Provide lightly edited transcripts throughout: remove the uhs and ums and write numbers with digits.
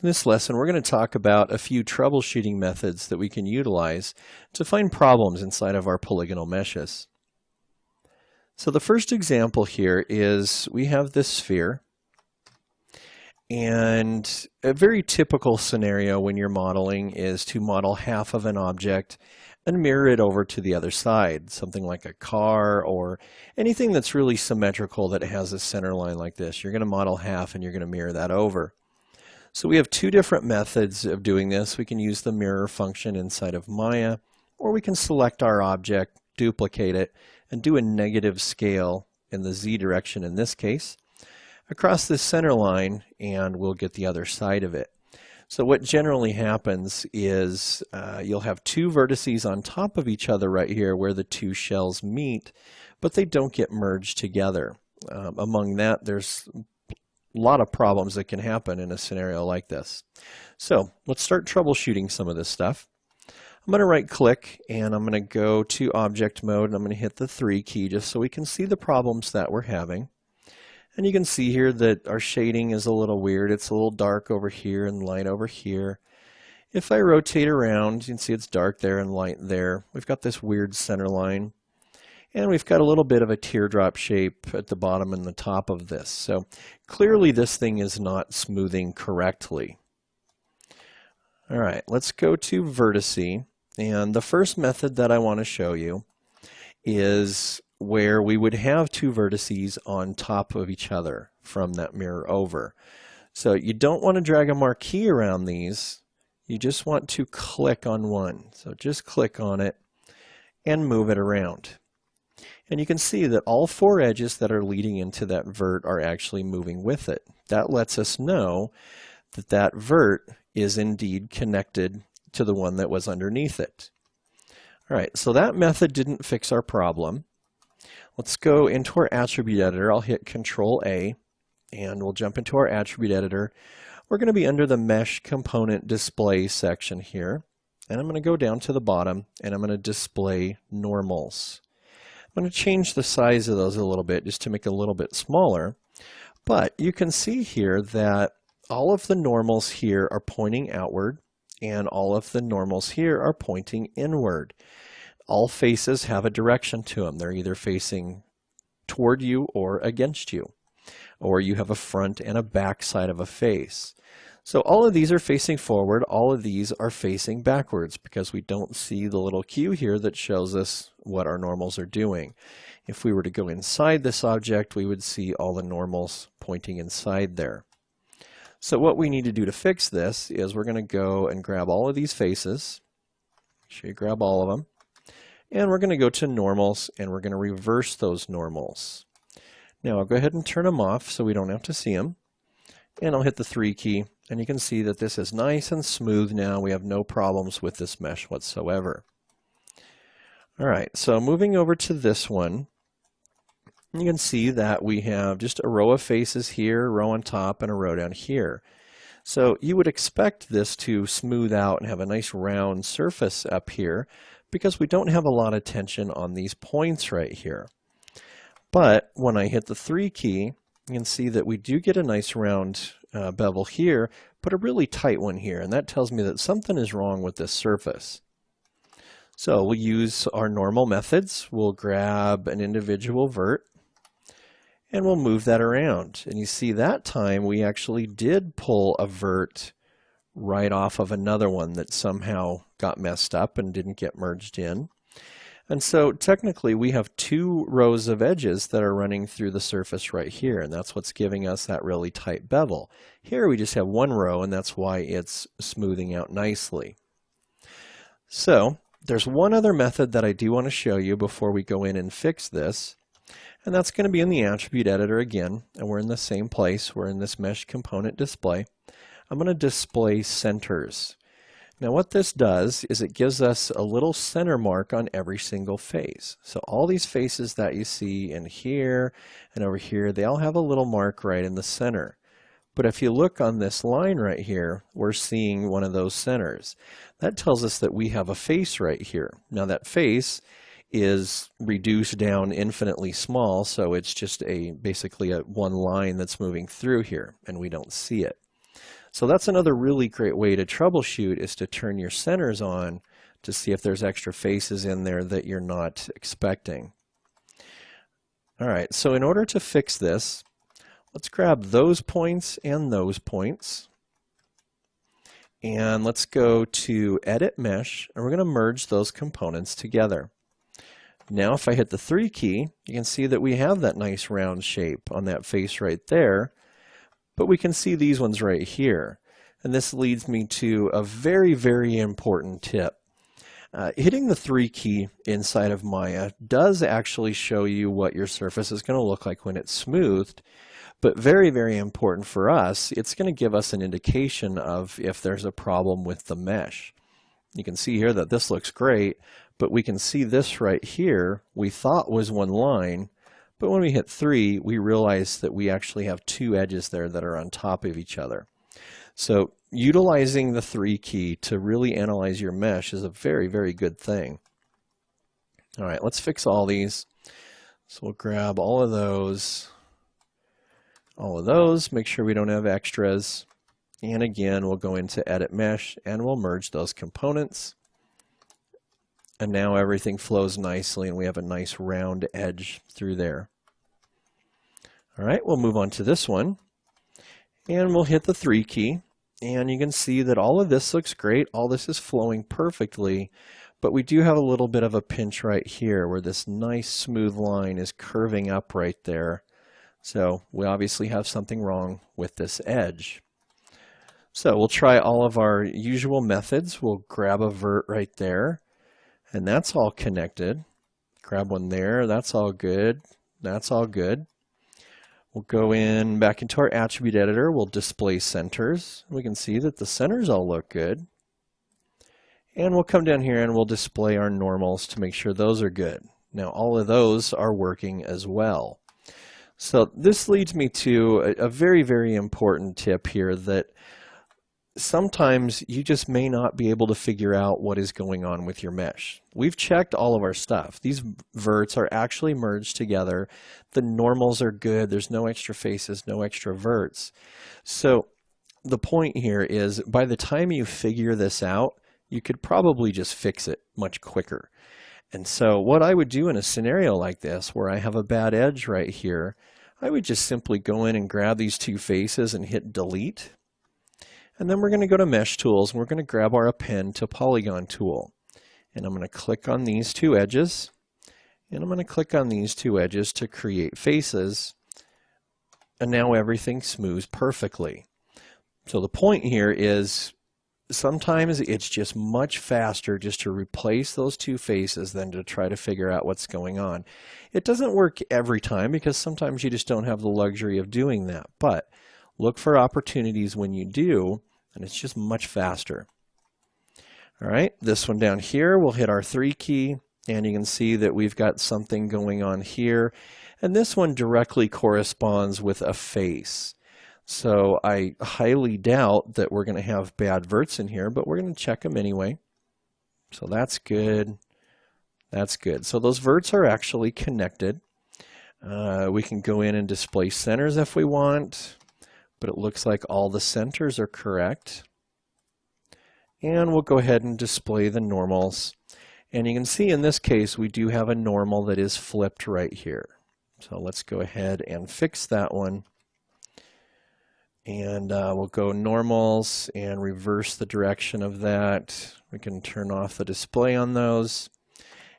In this lesson, we're going to talk about a few troubleshooting methods that we can utilize to find problems inside of our polygonal meshes. So the first example here is we have this sphere, and a very typical scenario when you're modeling is to model half of an object and mirror it over to the other side, something like a car or anything that's really symmetrical that has a center line like this. You're going to model half and you're going to mirror that over. So we have two different methods of doing this. We can use the mirror function inside of Maya, or we can select our object, duplicate it, and do a negative scale in the Z direction in this case, across this center line, and we'll get the other side of it. So what generally happens is you'll have two vertices on top of each other right here where the two shells meet, but they don't get merged together. Among that, there's a lot of problems that can happen in a scenario like this. So let's start troubleshooting some of this stuff. I'm going to right click and I'm going to go to object mode and I'm going to hit the 3 key just so we can see the problems that we're having. And you can see here that our shading is a little weird. It's a little dark over here and light over here. If I rotate around, you can see it's dark there and light there. We've got this weird center line. And we've got a little bit of a teardrop shape at the bottom and the top of this. So clearly this thing is not smoothing correctly. All right, let's go to vertice. And the first method that I want to show you is where we would have two vertices on top of each other from that mirror over. So you don't want to drag a marquee around these. You just want to click on one. So just click on it and move it around. And you can see that all four edges that are leading into that vert are actually moving with it. That lets us know that that vert is indeed connected to the one that was underneath it. All right, so that method didn't fix our problem. Let's go into our attribute editor. I'll hit Control A and we'll jump into our attribute editor. We're going to be under the Mesh Component Display section here. And I'm going to go down to the bottom and I'm going to display normals. I'm going to change the size of those a little bit just to make it a little bit smaller. But you can see here that all of the normals here are pointing outward and all of the normals here are pointing inward. All faces have a direction to them. They're either facing toward you or against you. Or you have a front and a back side of a face. So all of these are facing forward. All of these are facing backwards because we don't see the little cue here that shows us what our normals are doing. If we were to go inside this object, we would see all the normals pointing inside there. So what we need to do to fix this is we're going to go and grab all of these faces. Make sure you grab all of them. And we're going to go to normals and we're going to reverse those normals. Now I'll go ahead and turn them off so we don't have to see them. And I'll hit the 3 key and you can see that this is nice and smooth now. We have no problems with this mesh whatsoever. All right, so moving over to this one, you can see that we have just a row of faces here, a row on top, and a row down here. So you would expect this to smooth out and have a nice round surface up here because we don't have a lot of tension on these points right here. But when I hit the 3 key, you can see that we do get a nice round bevel here, but a really tight one here, and that tells me that something is wrong with this surface. So we'll use our normal methods. We'll grab an individual vert and we'll move that around. And you see that time we actually did pull a vert right off of another one that somehow got messed up and didn't get merged in. And so technically we have two rows of edges that are running through the surface right here, and that's what's giving us that really tight bevel. Here we just have one row, and that's why it's smoothing out nicely. So there's one other method that I do want to show you before we go in and fix this, and that's going to be in the attribute editor again, and we're in the same place. We're in this mesh component display. I'm going to display centers. Now what this does is it gives us a little center mark on every single face. So all these faces that you see in here and over here, they all have a little mark right in the center. But if you look on this line right here, we're seeing one of those centers. That tells us that we have a face right here. Now that face is reduced down infinitely small, so it's just basically one line that's moving through here, and we don't see it. So that's another really great way to troubleshoot, is to turn your centers on to see if there's extra faces in there that you're not expecting. All right, so in order to fix this, let's grab those points and those points. And let's go to Edit Mesh, and we're going to merge those components together. Now if I hit the 3 key, you can see that we have that nice round shape on that face right there, but we can see these ones right here. And this leads me to a very, very important tip. Hitting the 3 key inside of Maya does actually show you what your surface is going to look like when it's smoothed, but very, very important for us, it's going to give us an indication of if there's a problem with the mesh. You can see here that this looks great, but we can see this right here we thought was one line, but when we hit 3, we realize that we actually have 2 edges there that are on top of each other. So utilizing the 3 key to really analyze your mesh is a very, very good thing. All right, let's fix all these. So we'll grab all of those, make sure we don't have extras. And again, we'll go into Edit Mesh and we'll merge those components. And now everything flows nicely and we have a nice round edge through there. All right, we'll move on to this one. And we'll hit the 3 key. And you can see that all of this looks great. All this is flowing perfectly. But we do have a little bit of a pinch right here where this nice smooth line is curving up right there. So we obviously have something wrong with this edge. So we'll try all of our usual methods. We'll grab a vert right there, and that's all connected. Grab one there, that's all good. That's all good. We'll go in back into our attribute editor. We'll display centers. We can see that the centers all look good. And we'll come down here and we'll display our normals to make sure those are good. Now all of those are working as well. So this leads me to a very, very important tip here, that sometimes you just may not be able to figure out what is going on with your mesh. We've checked all of our stuff. These verts are actually merged together. The normals are good. There's no extra faces, no extra verts. So the point here is, by the time you figure this out, you could probably just fix it much quicker. And so what I would do in a scenario like this, where I have a bad edge right here, I would just simply go in and grab these 2 faces and hit delete. And then we're going to go to Mesh Tools and we're going to grab our Append to Polygon tool. And I'm going to click on these 2 edges. And I'm going to click on these 2 edges to create faces. And now everything smooths perfectly. So the point here is, sometimes it's just much faster just to replace those 2 faces than to try to figure out what's going on. It doesn't work every time because sometimes you just don't have the luxury of doing that. But look for opportunities when you do, and it's just much faster. All right, this one down here, we'll hit our 3 key, and you can see that we've got something going on here. And this one directly corresponds with a face. So I highly doubt that we're going to have bad verts in here, but we're going to check them anyway. So that's good. That's good. So those verts are actually connected. We can go in and display centers if we want, but it looks like all the centers are correct. And we'll go ahead and display the normals. And you can see in this case, we do have a normal that is flipped right here. So let's go ahead and fix that one. And we'll go normals and reverse the direction of that. We can turn off the display on those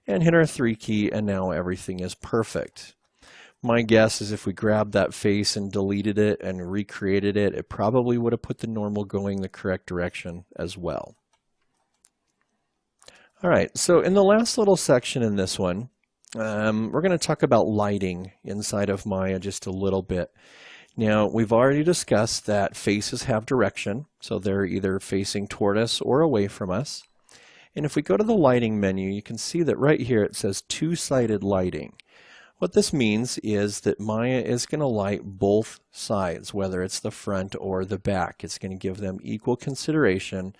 and hit our 3 key, and now everything is perfect. My guess is if we grabbed that face and deleted it and recreated it, it probably would have put the normal going the correct direction as well. All right, so in the last little section in this one, we're going to talk about lighting inside of Maya just a little bit. Now, we've already discussed that faces have direction, so they're either facing toward us or away from us. And if we go to the lighting menu, you can see that right here it says 2-sided lighting. What this means is that Maya is going to light both sides, whether it's the front or the back. It's going to give them equal consideration,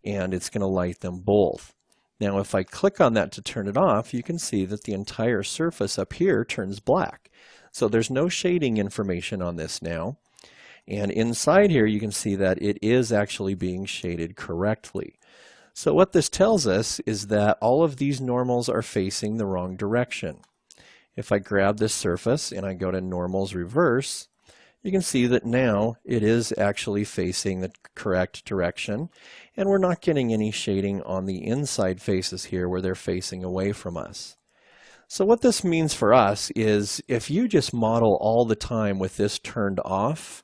and it's going to light them both. Now, if I click on that to turn it off, you can see that the entire surface up here turns black. So there's no shading information on this now. And inside here, you can see that it is actually being shaded correctly. So what this tells us is that all of these normals are facing the wrong direction. If I grab this surface and I go to normals reverse, you can see that now it is actually facing the correct direction, and we're not getting any shading on the inside faces here where they're facing away from us. So what this means for us is if you just model all the time with this turned off,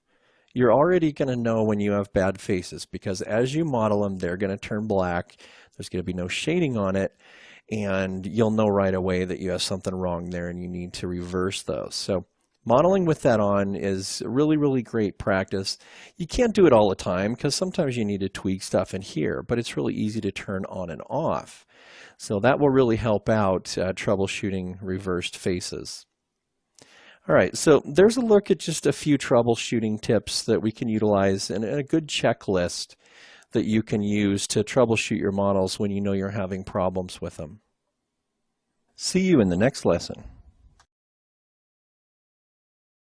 you're already going to know when you have bad faces, because as you model them, they're going to turn black. There's going to be no shading on it, and you'll know right away that you have something wrong there and you need to reverse those. So modeling with that on is really, really great practice. You can't do it all the time because sometimes you need to tweak stuff in here, but it's really easy to turn on and off. So that will really help out troubleshooting reversed faces. All right, so there's a look at just a few troubleshooting tips that we can utilize and a good checklist that you can use to troubleshoot your models when you know you're having problems with them. See you in the next lesson.